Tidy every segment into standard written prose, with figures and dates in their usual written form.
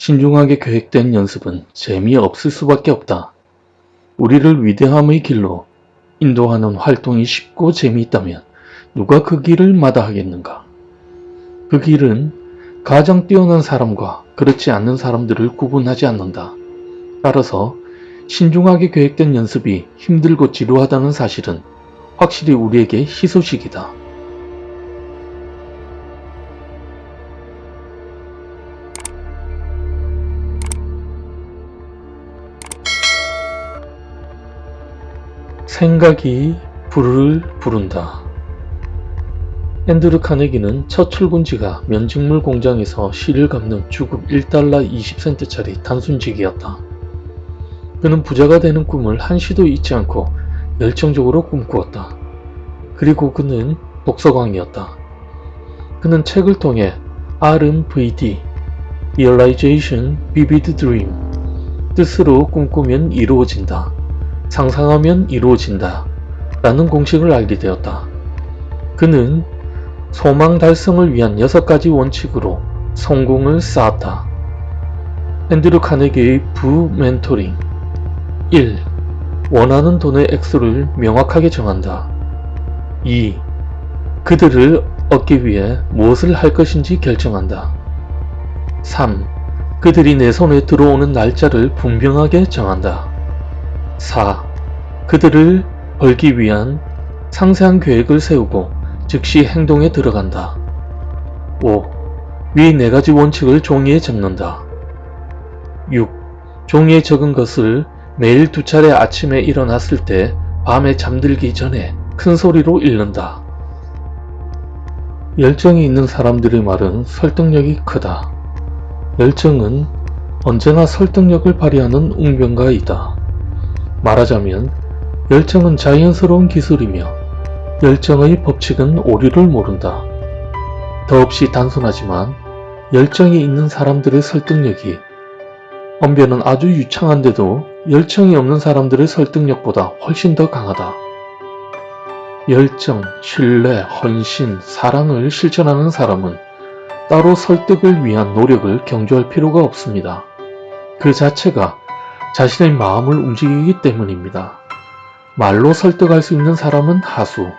신중하게 계획된 연습은 재미없을 수밖에 없다. 우리를 위대함의 길로 인도하는 활동이 쉽고 재미있다면 누가 그 길을 마다하겠는가? 그 길은 가장 뛰어난 사람과 그렇지 않는 사람들을 구분하지 않는다. 따라서 신중하게 계획된 연습이 힘들고 지루하다는 사실은 확실히 우리에게 희소식이다. 생각이 불을 부른다. 앤드류 카네기는 첫 출근지가 면직물 공장에서 실을 감는 주급 $1 20센트짜리 단순직이었다. 그는 부자가 되는 꿈을 한시도 잊지 않고 열정적으로 꿈꾸었다. 그리고 그는 독서광이었다. 그는 책을 통해 RMVD, Realization Vivid Dream, 뜻으로 꿈꾸면 이루어진다, 상상하면 이루어진다 라는 공식을 알게 되었다. 그는 소망 달성을 위한 6가지 원칙으로 성공을 쌓았다. 앤드류 카네기의 부 멘토링. 1. 원하는 돈의 액수를 명확하게 정한다. 2. 그들을 얻기 위해 무엇을 할 것인지 결정한다. 3. 그들이 내 손에 들어오는 날짜를 분명하게 정한다. 4. 그들을 벌기 위한 상세한 계획을 세우고 즉시 행동에 들어간다. 5. 위 4가지 원칙을 종이에 적는다. 6. 종이에 적은 것을 매일 2차례 아침에 일어났을 때 밤에 잠들기 전에 큰 소리로 읽는다. 열정이 있는 사람들의 말은 설득력이 크다. 열정은 언제나 설득력을 발휘하는 웅변가이다. 말하자면 열정은 자연스러운 기술이며 열정의 법칙은 오류를 모른다. 더없이 단순하지만 열정이 있는 사람들의 설득력이, 언변은 아주 유창한데도 열정이 없는 사람들의 설득력보다 훨씬 더 강하다. 열정, 신뢰, 헌신, 사랑을 실천하는 사람은 따로 설득을 위한 노력을 경조할 필요가 없습니다. 그 자체가 자신의 마음을 움직이기 때문입니다. 말로 설득할 수 있는 사람은 하수,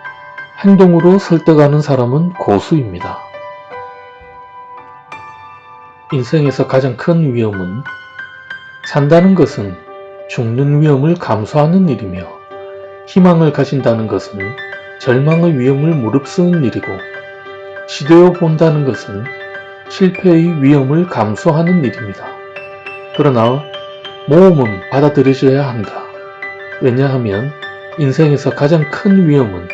행동으로 설득하는 사람은 고수입니다. 인생에서 가장 큰 위험은 산다는 것은 죽는 위험을 감수하는 일이며, 희망을 가진다는 것은 절망의 위험을 무릅쓰는 일이고, 시도해 본다는 것은 실패의 위험을 감수하는 일입니다. 그러나 모험은 받아들여져야 한다. 왜냐하면 인생에서 가장 큰 위험은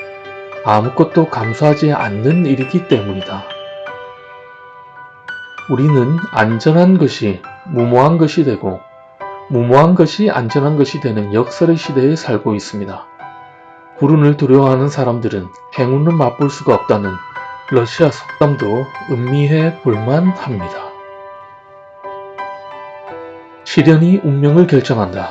아무것도 감수하지 않는 일이기 때문이다. 우리는 안전한 것이 무모한 것이 되고 무모한 것이 안전한 것이 되는 역설의 시대에 살고 있습니다. 불운을 두려워하는 사람들은 행운을 맛볼 수가 없다는 러시아 속담도 음미해 볼만합니다. 시련이 운명을 결정한다.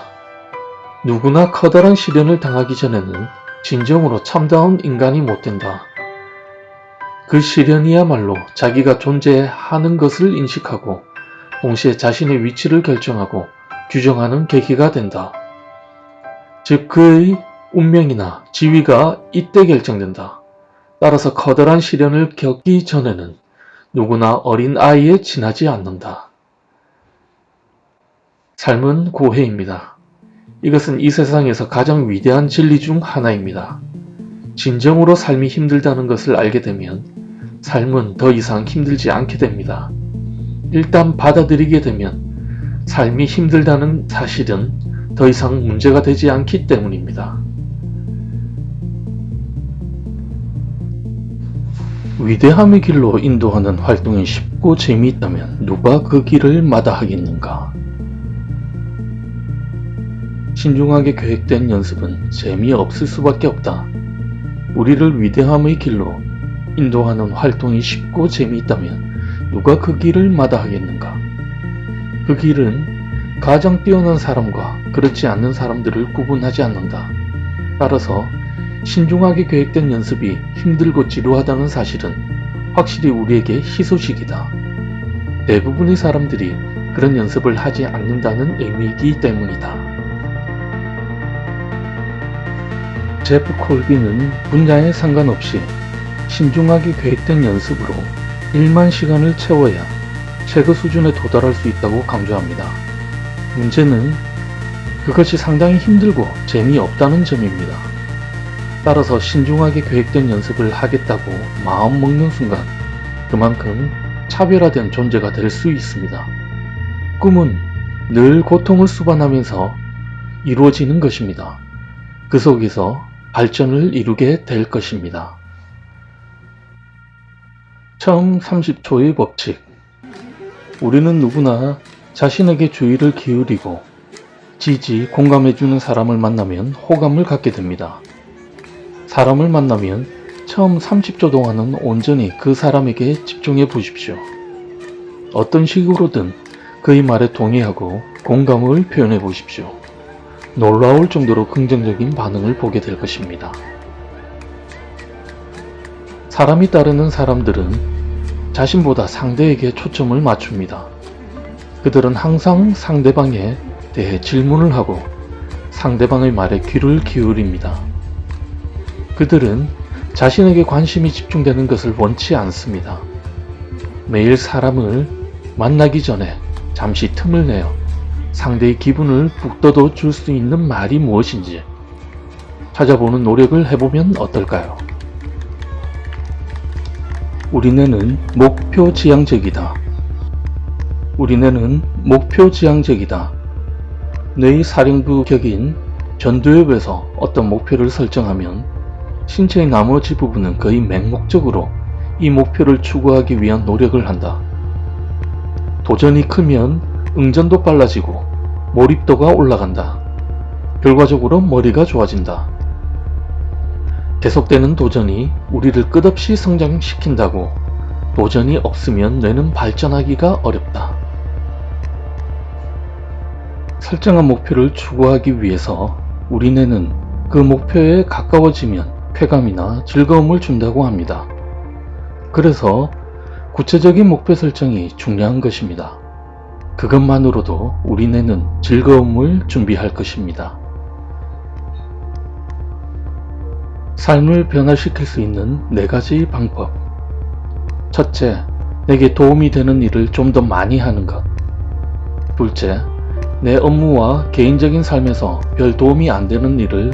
누구나 커다란 시련을 당하기 전에는 진정으로 참다운 인간이 못 된다. 그 시련이야말로 자기가 존재하는 것을 인식하고 동시에 자신의 위치를 결정하고 규정하는 계기가 된다. 즉 그의 운명이나 지위가 이때 결정된다. 따라서 커다란 시련을 겪기 전에는 누구나 어린 아이에 지나지 않는다. 삶은 고해입니다. 이것은 이 세상에서 가장 위대한 진리 중 하나입니다. 진정으로 삶이 힘들다는 것을 알게 되면 삶은 더 이상 힘들지 않게 됩니다. 일단 받아들이게 되면 삶이 힘들다는 사실은 더 이상 문제가 되지 않기 때문입니다. 위대함의 길로 인도하는 활동이 쉽고 재미있다면 누가 그 길을 마다하겠는가? 신중하게 계획된 연습은 재미없을 수밖에 없다. 우리를 위대함의 길로 인도하는 활동이 쉽고 재미있다면 누가 그 길을 마다하겠는가? 그 길은 가장 뛰어난 사람과 그렇지 않는 사람들을 구분하지 않는다. 따라서 신중하게 계획된 연습이 힘들고 지루하다는 사실은 확실히 우리에게 희소식이다. 대부분의 사람들이 그런 연습을 하지 않는다는 의미이기 때문이다. 제프 콜비는 분야에 상관없이 신중하게 계획된 연습으로 1만 시간을 채워야 최고 수준에 도달할 수 있다고 강조합니다. 문제는 그것이 상당히 힘들고 재미없다는 점입니다. 따라서 신중하게 계획된 연습을 하겠다고 마음먹는 순간 그만큼 차별화된 존재가 될 수 있습니다. 꿈은 늘 고통을 수반하면서 이루어지는 것입니다. 그 속에서 발전을 이루게 될 것입니다. 처음 30초의 법칙. 우리는 누구나 자신에게 주의를 기울이고 공감해주는 사람을 만나면 호감을 갖게 됩니다. 사람을 만나면 처음 30초 동안은 온전히 그 사람에게 집중해 보십시오. 어떤 식으로든 그의 말에 동의하고 공감을 표현해 보십시오. 놀라울 정도로 긍정적인 반응을 보게 될 것입니다. 사람이 따르는 사람들은 자신보다 상대에게 초점을 맞춥니다. 그들은 항상 상대방에 대해 질문을 하고 상대방의 말에 귀를 기울입니다. 그들은 자신에게 관심이 집중되는 것을 원치 않습니다. 매일 사람을 만나기 전에 잠시 틈을 내어 상대의 기분을 북돋워 줄 수 있는 말이 무엇인지 찾아보는 노력을 해보면 어떨까요? 우리 뇌는 목표지향적이다. 우리 뇌는 목표지향적이다. 뇌의 사령부 격인 전두엽에서 어떤 목표를 설정하면 신체의 나머지 부분은 거의 맹목적으로 이 목표를 추구하기 위한 노력을 한다. 도전이 크면 응전도 빨라지고 몰입도가 올라간다. 결과적으로 머리가 좋아진다. 계속되는 도전이 우리를 끝없이 성장시킨다고 도전이 없으면 뇌는 발전하기가 어렵다. 설정한 목표를 추구하기 위해서 우리 뇌는 그 목표에 가까워지면 쾌감이나 즐거움을 준다고 합니다. 그래서 구체적인 목표 설정이 중요한 것입니다. 그것만으로도 우리 뇌는 즐거움을 준비할 것입니다. 삶을 변화시킬 수 있는 4가지 방법. 첫째, 내게 도움이 되는 일을 좀 더 많이 하는 것. 둘째, 내 업무와 개인적인 삶에서 별 도움이 안 되는 일을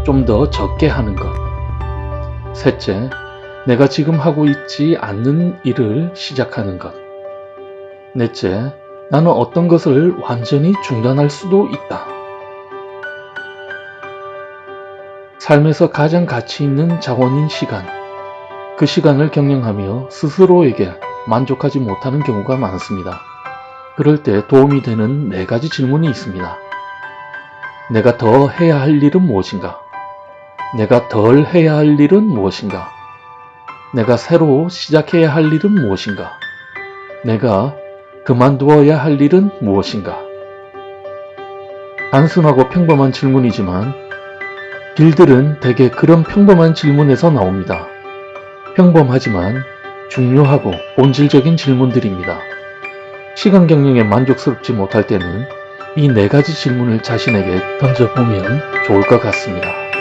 좀 더 적게 하는 것. 셋째, 내가 지금 하고 있지 않는 일을 시작하는 것. 넷째, 나는 어떤 것을 완전히 중단할 수도 있다. 삶에서 가장 가치 있는 자원인 시간. 그 시간을 경영하며 스스로에게 만족하지 못하는 경우가 많습니다. 그럴 때 도움이 되는 4가지 질문이 있습니다. 내가 더 해야 할 일은 무엇인가? 내가 덜 해야 할 일은 무엇인가? 내가 새로 시작해야 할 일은 무엇인가? 내가 그만두어야 할 일은 무엇인가? 단순하고 평범한 질문이지만 길들은 대개 그런 평범한 질문에서 나옵니다. 평범하지만 중요하고 본질적인 질문들입니다. 시간 경영에 만족스럽지 못할 때는 이 4가지 질문을 자신에게 던져보면 좋을 것 같습니다.